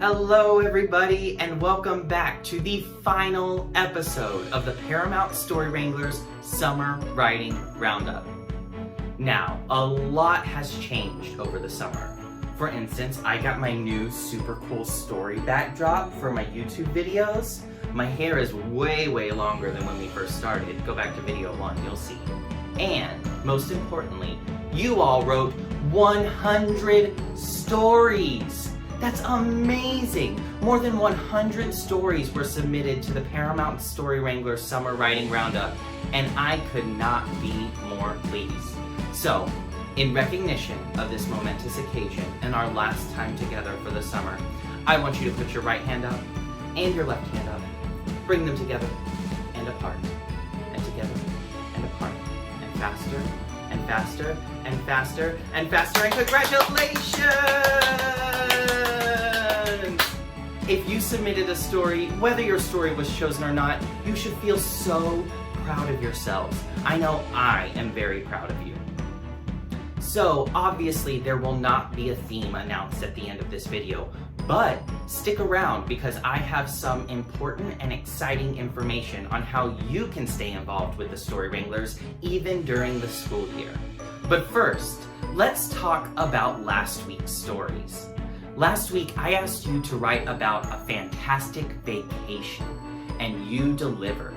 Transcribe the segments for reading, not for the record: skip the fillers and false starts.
Hello everybody and welcome back to the final episode of the Paramount Story Wranglers Summer Writing Roundup. Now, a lot has changed over the summer. For instance, I got my new super cool story backdrop for my YouTube videos. My hair is way longer than when we first started. Go back to video 1, you'll see. And, most importantly, you all wrote 100 stories! That's amazing! More than 100 stories were submitted to the Paramount Story Wranglers Summer Writing Roundup, and I could not be more pleased. So, in recognition of this momentous occasion and our last time together for the summer, I want you to put your right hand up and your left hand up. Bring them together and apart, and together and apart, and faster and faster and faster and faster, and congratulations! If you submitted a story, whether your story was chosen or not, you should feel so proud of yourselves. I know I am very proud of you. So, obviously, there will not be a theme announced at the end of this video, but stick around because I have some important and exciting information on how you can stay involved with the Story Wranglers even during the school year. But first, let's talk about last week's stories. Last week, I asked you to write about a fantastic vacation, and you delivered.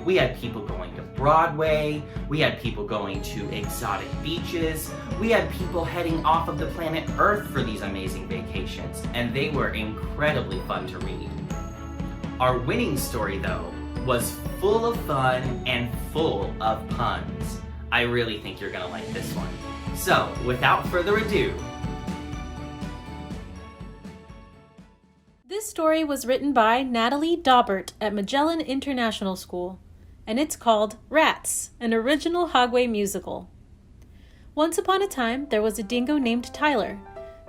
We had people going to Broadway, we had people going to exotic beaches, we had people heading off of the planet Earth for these amazing vacations, and they were incredibly fun to read. Our winning story, though, was full of fun and full of puns. I really think you're gonna like this one. So, without further ado, this story was written by Natalie Daubert at Magellan International School, and it's called Rats, an original Hogway musical. Once upon a time, there was a dingo named Tyler.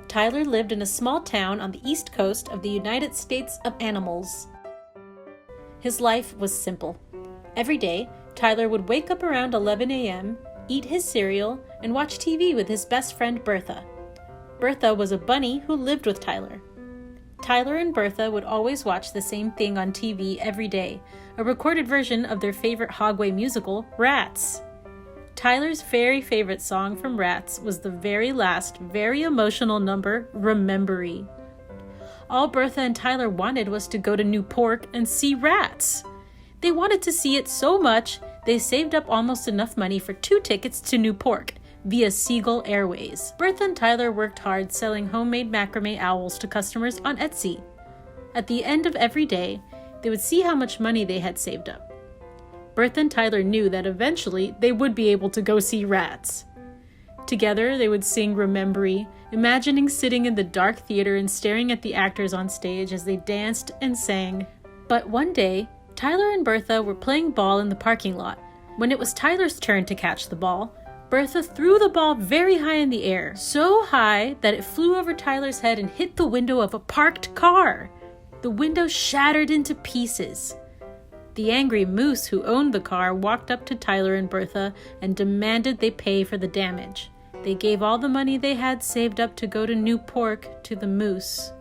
Tyler lived in a small town on the east coast of the United States of Animals. His life was simple. Every day, Tyler would wake up around 11 a.m., eat his cereal, and watch TV with his best friend Bertha. Bertha was a bunny who lived with Tyler. Tyler and Bertha would always watch the same thing on TV every day, a recorded version of their favorite Hogway musical, Rats. Tyler's very favorite song from Rats was the very last, very emotional number, Remembery. All Bertha and Tyler wanted was to go to Newport and see Rats. They wanted to see it so much, they saved up almost enough money for 2 tickets to Newport via Seagull Airways. Bertha and Tyler worked hard selling homemade macrame owls to customers on Etsy. At the end of every day, they would see how much money they had saved up. Bertha and Tyler knew that eventually they would be able to go see Rats. Together, they would sing Remembry, imagining sitting in the dark theater and staring at the actors on stage as they danced and sang. But one day, Tyler and Bertha were playing ball in the parking lot. When it was Tyler's turn to catch the ball, Bertha threw the ball very high in the air, so high that it flew over Tyler's head and hit the window of a parked car. The window shattered into pieces. The angry moose who owned the car walked up to Tyler and Bertha and demanded they pay for the damage. They gave all the money they had saved up to go to Newport to the moose.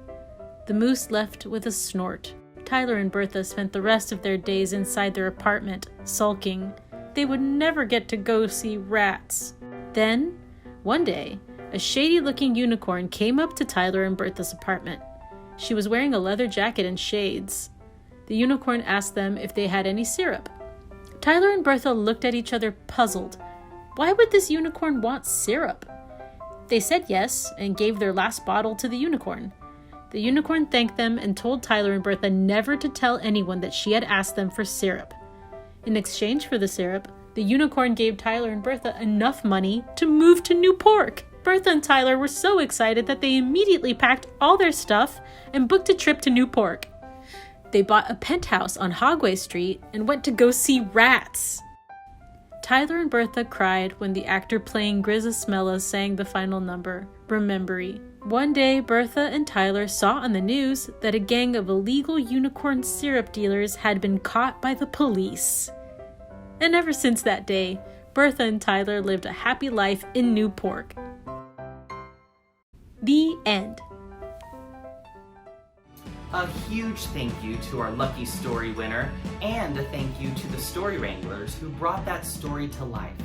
The moose left with a snort. Tyler and Bertha spent the rest of their days inside their apartment, sulking. They would never get to go see Rats. Then, one day, a shady-looking unicorn came up to Tyler and Bertha's apartment. She was wearing a leather jacket and shades. The unicorn asked them if they had any syrup. Tyler and Bertha looked at each other puzzled. Why would this unicorn want syrup? They said yes and gave their last bottle to the unicorn. The unicorn thanked them and told Tyler and Bertha never to tell anyone that she had asked them for syrup. In exchange for the syrup, the unicorn gave Tyler and Bertha enough money to move to Newport. Bertha and Tyler were so excited that they immediately packed all their stuff and booked a trip to Newport. They bought a penthouse on Hogway Street and went to go see Rats. Tyler and Bertha cried when the actor playing Grizasmella sang the final number, Remembery. One day, Bertha and Tyler saw on the news that a gang of illegal unicorn syrup dealers had been caught by the police. And ever since that day, Bertha and Tyler lived a happy life in Newport. The end. A huge thank you to our lucky story winner, and a thank you to the story wranglers who brought that story to life.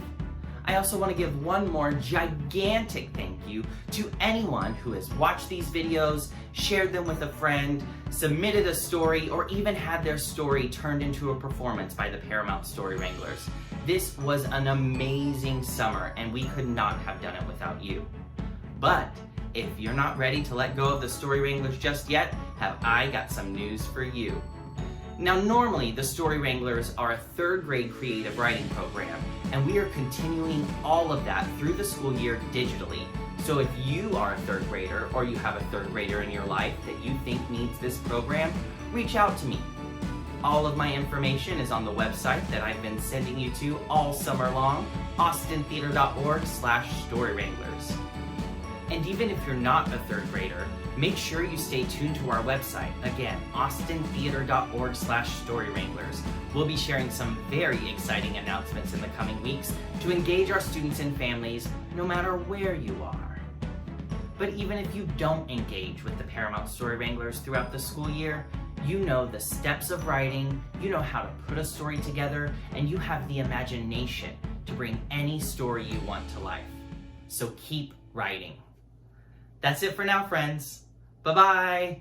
I also want to give one more gigantic thank you to anyone who has watched these videos, shared them with a friend, submitted a story, or even had their story turned into a performance by the Paramount Story Wranglers. This was an amazing summer, and we could not have done it without you. But if you're not ready to let go of the Story Wranglers just yet, have I got some news for you. Now, normally the Story Wranglers are a third grade creative writing program, and we are continuing all of that through the school year digitally. So if you are a third grader, or you have a third grader in your life that you think needs this program, reach out to me. All of my information is on the website that I've been sending you to all summer long, austintheater.org/storywranglers. And even if you're not a third grader, make sure you stay tuned to our website. Again, austintheater.org/storywranglers. We'll be sharing some very exciting announcements in the coming weeks to engage our students and families no matter where you are. But even if you don't engage with the Paramount Story Wranglers throughout the school year, you know the steps of writing, you know how to put a story together, and you have the imagination to bring any story you want to life. So keep writing. That's it for now, friends. Bye-bye.